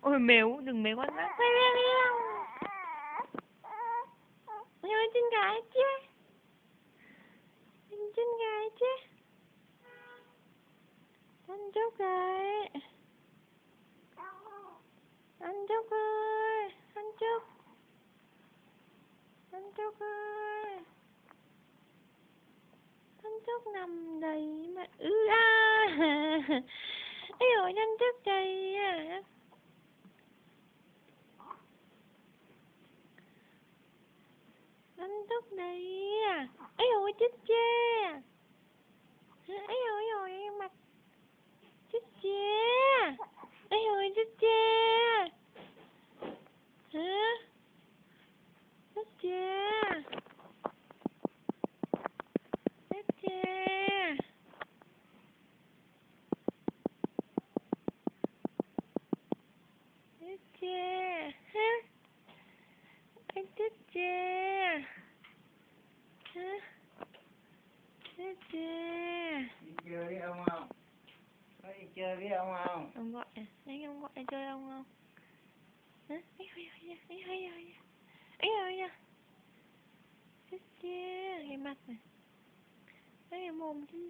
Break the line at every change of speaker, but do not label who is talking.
Ôi mèo, đừng mèo con mắt. Mèo mèo. Ôi chân gái chứ. Chân gái chứ. Anh Trúc ơi. Anh Trúc ơi. Anh Trúc. Anh Trúc ơi. Anh Trúc nằm đây mà ây ôi anh Trúc đây à. Anh Trúc đây à. Ây ôi chết chê. Ây ôi mặt chết chê. Ây ôi chết chê. Hả? Chết chê. Chết chê. Chết chê. Hả? Anh chết chê. Hả? Chết chê.
Đi chơi với ông không? Có đi chơi với ông không?
Ông gọi à? Ông gọi chơi ông không? Hả? Ấy ơi. Chết chê. Cái mặt này. Cái mồm chính